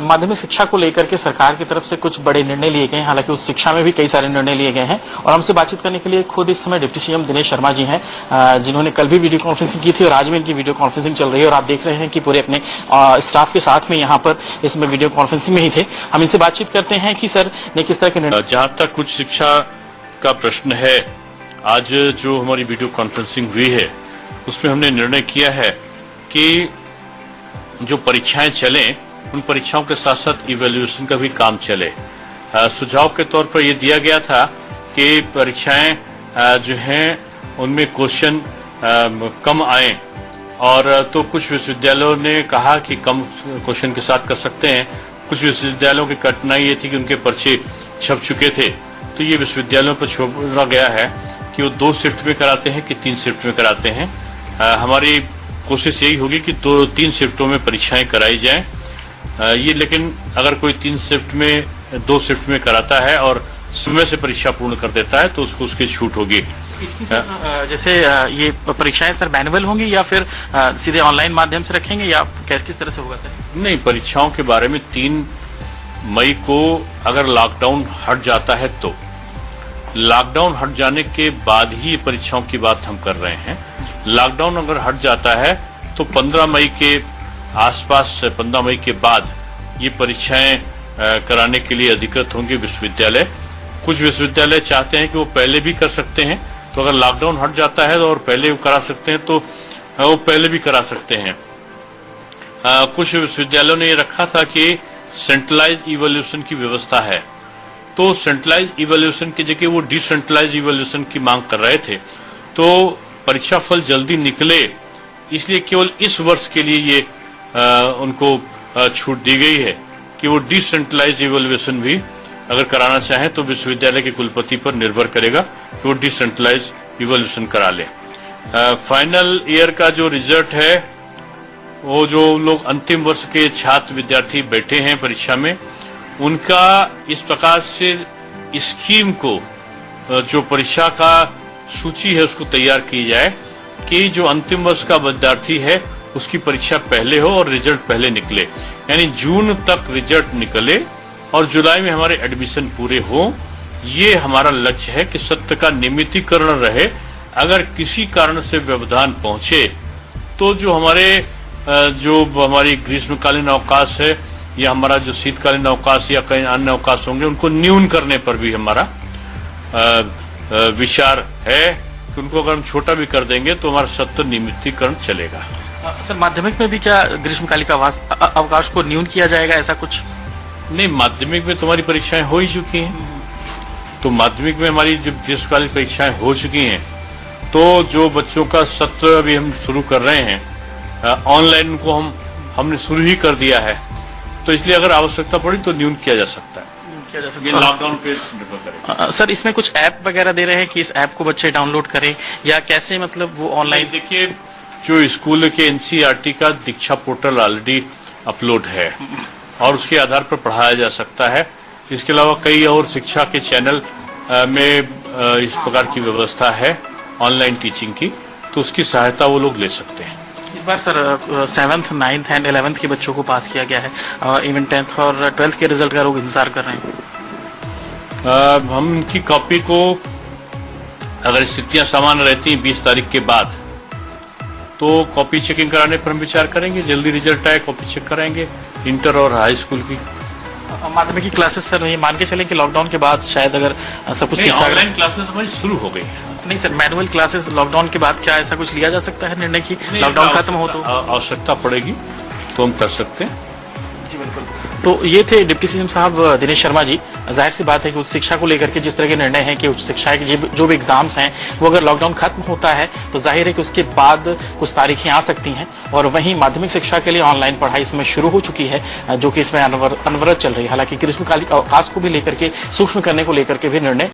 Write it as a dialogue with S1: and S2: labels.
S1: माध्यमिक शिक्षा को लेकर के सरकार की तरफ से कुछ बड़े निर्णय लिए गए हैं। हालांकि उस शिक्षा में भी कई सारे निर्णय लिए गए हैं और हमसे बातचीत करने के लिए खुद इस समय डिप्टी सीएम दिनेश शर्मा जी हैं, जिन्होंने कल भी वीडियो कॉन्फ्रेंसिंग की थी और आज भी इनकी वीडियो कॉन्फ्रेंसिंग चल रही है और आप देख रहे हैं कि पूरे अपने स्टाफ के साथ में यहाँ पर इसमें वीडियो कॉन्फ्रेंसिंग में ही थे। हम इनसे बातचीत करते हैं कि सर ने किस तरह के निर्णय।
S2: जहां तक उच्च शिक्षा का प्रश्न है, आज जो हमारी वीडियो कॉन्फ्रेंसिंग हुई है उसमें हमने निर्णय किया है कि जो परीक्षाएं चलें उन परीक्षाओं के साथ साथ इवैल्यूएशन का भी काम चले। सुझाव के तौर पर यह दिया गया था कि परीक्षाएं जो हैं उनमें क्वेश्चन कम आए और तो कुछ विश्वविद्यालयों ने कहा कि कम क्वेश्चन के साथ कर सकते हैं। कुछ विश्वविद्यालयों की कठिनाई ये थी कि उनके पर्चे छप चुके थे, तो ये विश्वविद्यालयों पर छोड़ा गया है कि वो 2 शिफ्ट में कराते हैं कि 3 शिफ्ट में कराते हैं। हमारी कोशिश यही होगी कि 2-3 शिफ्टों में परीक्षाएं कराई जाएं। ये लेकिन अगर कोई 3 शिफ्ट में 2 शिफ्ट में कराता है और समय से परीक्षा पूर्ण कर देता है तो उसको उसकी छूट होगी।
S1: जैसे ये परीक्षाएं सर मैनुअल होंगी या फिर सीधे ऑनलाइन माध्यम से रखेंगे या किस तरह से होगा सर?
S2: नहीं, परीक्षाओं के बारे में 3 मई को अगर लॉकडाउन हट जाता है तो लॉकडाउन हट जाने के बाद ही परीक्षाओं की बात हम कर रहे हैं। लॉकडाउन अगर हट जाता है तो 15 मई के आसपास, 15 मई के बाद ये परीक्षाएं कराने के लिए अधिकृत होंगे विश्वविद्यालय। कुछ विश्वविद्यालय चाहते हैं कि वो पहले भी कर सकते हैं, तो अगर लॉकडाउन हट जाता है और पहले वो करा सकते हैं तो वो पहले भी करा सकते हैं। कुछ विश्वविद्यालयों ने ये रखा था कि सेंट्रलाइज इवैल्यूएशन की व्यवस्था है, तो सेंट्रलाइज इवैल्यूएशन की जगह वो डिसेंट्रलाइज इवैल्यूएशन की मांग कर रहे थे। तो परीक्षा फल जल्दी निकले इसलिए केवल इस वर्ष के लिए ये उनको छूट दी गई है कि वो डिसेंट्रलाइज इवैल्यूएशन भी अगर कराना चाहें तो विश्वविद्यालय के कुलपति पर निर्भर करेगा कि वो डिसेंट्रलाइज इवैल्यूएशन करा ले। फाइनल ईयर का जो रिजल्ट है, वो जो लोग अंतिम वर्ष के छात्र विद्यार्थी बैठे हैं परीक्षा में, उनका इस प्रकार से स्कीम को, जो परीक्षा का सूची है उसको तैयार की जाए कि जो अंतिम वर्ष का विद्यार्थी है उसकी परीक्षा पहले हो और रिजल्ट पहले निकले, यानी जून तक रिजल्ट निकले और जुलाई में हमारे एडमिशन पूरे हो। ये हमारा लक्ष्य है कि सत्य का नियमितीकरण रहे। अगर किसी कारण से व्यवधान पहुंचे तो जो हमारी ग्रीष्मकालीन अवकाश है या हमारा जो शीतकालीन अवकाश या कई अन्य अवकाश होंगे उनको न्यून करने पर भी हमारा विचार है कि उनको अगर हम छोटा भी कर देंगे तो हमारा सत्य नियमितीकरण चलेगा।
S1: सर, माध्यमिक में भी क्या ग्रीष्मकालीन अवकाश को न्यून किया जाएगा, ऐसा कुछ?
S2: नहीं, माध्यमिक में तुम्हारी परीक्षाएं हो ही चुकी हैं, तो माध्यमिक में हमारी जब ग्रीष्मकालीन परीक्षाएं हो चुकी हैं तो जो बच्चों का सत्र अभी हम शुरू कर रहे हैं, ऑनलाइन को हमने शुरू ही कर दिया है, तो इसलिए अगर आवश्यकता पड़ी तो न्यून किया जा सकता है। ये लॉकडाउन पे निर्भर करेगा।
S1: सर, इसमें कुछ ऐप वगैरह दे रहे हैं कि इस ऐप को बच्चे डाउनलोड करें या कैसे, मतलब वो ऑनलाइन?
S2: देखिए, जो स्कूल के एनसीईआरटी का दीक्षा पोर्टल ऑलरेडी अपलोड है और उसके आधार पर पढ़ाया जा सकता है। इसके अलावा कई और शिक्षा के चैनल में इस प्रकार की व्यवस्था है ऑनलाइन टीचिंग की, तो उसकी सहायता वो लोग ले सकते हैं।
S1: इस बार sir 7th, 9th and 11th के बच्चों को पास किया गया है, इवन 10th और 12th के रिजल्ट का लोग इंतजार कर रहे हैं।
S2: हम इनकी कॉपी को, अगर स्थितियां सामान्य रहती हैं 20 तारीख के बाद, तो कॉपी चेकिंग कराने पर हम विचार करेंगे। जल्दी रिजल्ट आए कॉपी चेक कराएंगे इंटर और हाई स्कूल की।
S1: माध्यमिक की क्लासेस सर, ये मान के चलें कि लॉकडाउन के बाद शायद अगर सब कुछ ठीक ठाक,
S2: ऑनलाइन क्लासेस हमारी शुरू हो गई है।
S1: नहीं सर, मैनुअल क्लासेस लॉकडाउन के बाद क्या ऐसा कुछ लिया जा सकता है निर्णय की लॉकडाउन खत्म हो तो?
S2: आवश्यकता पड़ेगी तो हम कर सकते हैं।
S1: जी बिल्कुल। तो ये थे डिप्टी सीएम साहब दिनेश शर्मा जी। जाहिर सी बात है कि उच्च शिक्षा को लेकर के जिस तरह के निर्णय है कि उच्च शिक्षा के जो भी एग्जाम्स हैं वो अगर लॉकडाउन खत्म होता है तो जाहिर है कि उसके बाद कुछ तारीखें आ सकती हैं, और वहीं माध्यमिक शिक्षा के लिए ऑनलाइन पढ़ाई इसमें शुरू हो चुकी है, जो कि इसमें अनवरत चल रही है। हालांकि ग्रीष्मकालीन अवकाश को भी लेकर के सूक्ष्म करने को लेकर के भी निर्णय